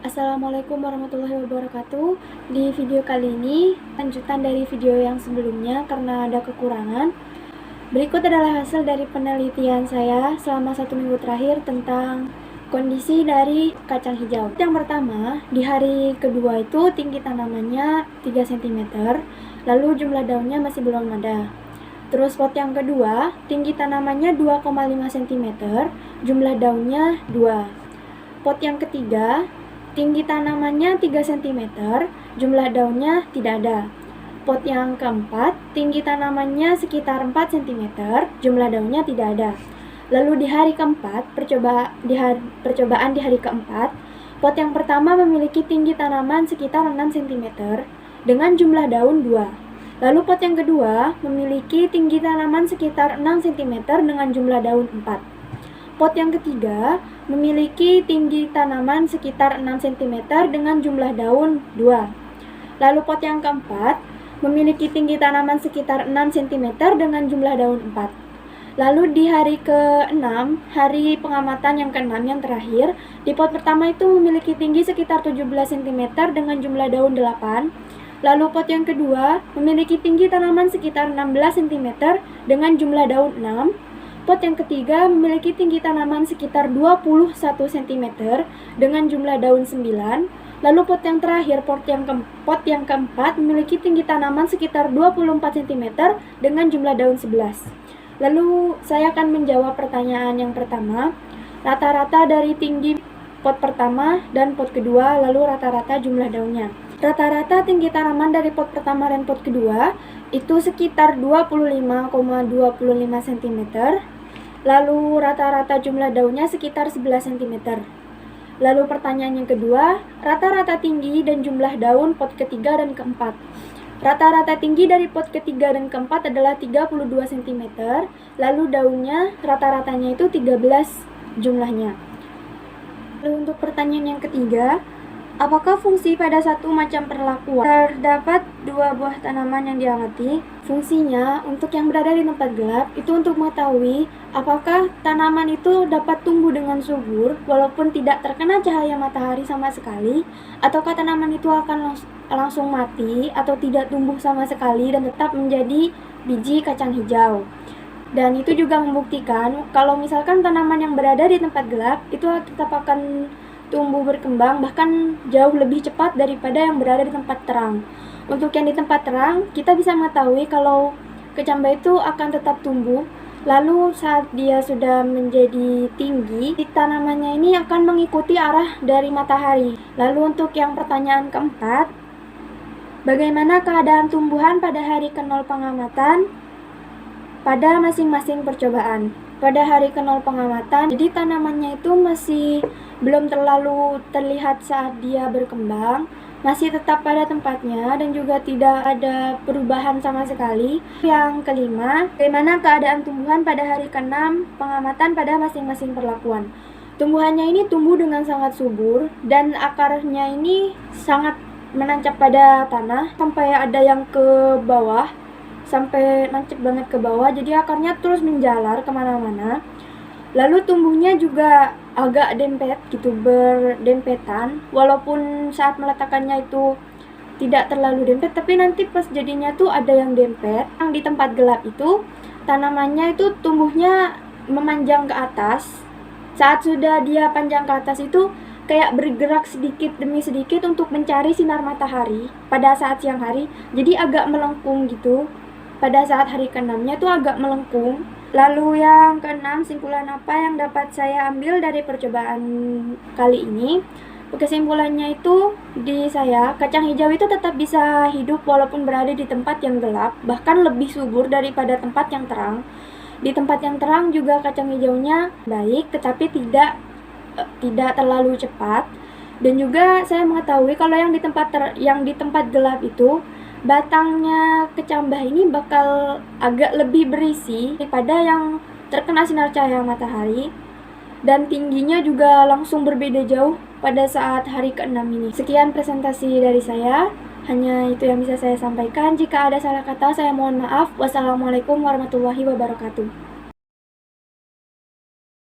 Assalamualaikum warahmatullahi wabarakatuh. Di video kali ini, lanjutan dari video yang sebelumnya karena ada kekurangan. Berikut adalah hasil dari penelitian saya selama 1 minggu terakhir tentang kondisi dari kacang hijau. Yang pertama, di hari kedua itu tinggi tanamannya 3 cm, lalu jumlah daunnya masih belum ada. Terus pot yang kedua, tinggi tanamannya 2,5 cm, jumlah daunnya 2. Pot yang ketiga, tinggi tanamannya 3 cm, jumlah daunnya tidak ada. Pot yang keempat, tinggi tanamannya sekitar 4 cm, jumlah daunnya tidak ada. Lalu di hari keempat, percobaan di hari keempat, pot yang pertama memiliki tinggi tanaman sekitar 6 cm dengan jumlah daun 2. Lalu pot yang kedua memiliki tinggi tanaman sekitar 6 cm dengan jumlah daun 4. Pot yang ketiga memiliki tinggi tanaman sekitar 6 cm dengan jumlah daun 2. Lalu pot yang keempat memiliki tinggi tanaman sekitar 6 cm dengan jumlah daun 4. Lalu di hari ke-6, hari pengamatan yang ke-6 yang terakhir, di pot pertama itu memiliki tinggi sekitar 17 cm dengan jumlah daun 8. Lalu pot yang kedua memiliki tinggi tanaman sekitar 16 cm dengan jumlah daun 6. Pot yang ketiga memiliki tinggi tanaman sekitar 21 cm dengan jumlah daun 9. Lalu pot yang terakhir, pot yang keempat memiliki tinggi tanaman sekitar 24 cm dengan jumlah daun 11. Lalu saya akan menjawab pertanyaan yang pertama. Rata-rata dari tinggi pot pertama dan pot kedua, lalu rata-rata jumlah daunnya. Rata-rata tinggi tanaman dari pot pertama dan pot kedua itu sekitar 25,25 cm. Lalu rata-rata jumlah daunnya sekitar 11 cm. Lalu pertanyaan yang kedua, rata-rata tinggi dan jumlah daun pot ketiga dan keempat. Rata-rata tinggi dari pot ketiga dan keempat adalah 32 cm. Lalu daunnya rata-ratanya itu 13 jumlahnya. Lalu untuk pertanyaan yang ketiga, apakah fungsi pada satu macam perlakuan? Terdapat 2 buah tanaman yang diamati. Fungsinya untuk yang berada di tempat gelap itu untuk mengetahui apakah tanaman itu dapat tumbuh dengan subur walaupun tidak terkena cahaya matahari sama sekali, ataukah tanaman itu akan langsung mati atau tidak tumbuh sama sekali dan tetap menjadi biji kacang hijau. Dan itu juga membuktikan kalau misalkan tanaman yang berada di tempat gelap itu tetap akan tumbuh berkembang bahkan jauh lebih cepat daripada yang berada di tempat terang. Untuk yang di tempat terang, kita bisa mengetahui kalau kecambah itu akan tetap tumbuh. Lalu saat dia sudah menjadi tinggi, tanamannya ini akan mengikuti arah dari matahari. Lalu untuk yang pertanyaan keempat, bagaimana keadaan tumbuhan pada hari ke-0 pengamatan pada masing-masing percobaan? Pada hari ke-0 pengamatan, jadi tanamannya itu masih belum terlalu terlihat saat dia berkembang, masih tetap pada tempatnya dan juga tidak ada perubahan sama sekali. Yang kelima, bagaimana keadaan tumbuhan pada hari ke-6 pengamatan pada masing-masing perlakuan? Tumbuhannya ini tumbuh dengan sangat subur dan akarnya ini sangat menancap pada tanah sampai ada yang ke bawah, sampai nancap banget ke bawah, jadi akarnya terus menjalar kemana-mana. Lalu tumbuhnya juga agak dempet gitu, berdempetan, walaupun saat meletakkannya itu tidak terlalu dempet, tapi nanti pas jadinya tuh ada yang dempet. Yang di tempat gelap itu tanamannya itu tumbuhnya memanjang ke atas. Saat sudah dia panjang ke atas itu kayak bergerak sedikit demi sedikit untuk mencari sinar matahari pada saat siang hari, jadi agak melengkung gitu. Pada saat hari ke-6-nya tuh agak melengkung. Lalu yang ke-6, kesimpulan apa yang dapat saya ambil dari percobaan kali ini? Kesimpulannya itu di saya, kacang hijau itu tetap bisa hidup walaupun berada di tempat yang gelap, bahkan lebih subur daripada tempat yang terang. Di tempat yang terang juga kacang hijaunya baik, tetapi tidak terlalu cepat. Dan juga saya mengetahui kalau yang di tempat gelap itu batangnya kecambah ini bakal agak lebih berisi daripada yang terkena sinar cahaya matahari, dan tingginya juga langsung berbeda jauh pada saat hari ke-6 ini. Sekian presentasi dari saya, hanya itu yang bisa saya sampaikan. Jika ada salah kata, saya mohon maaf. Wassalamualaikum warahmatullahi wabarakatuh.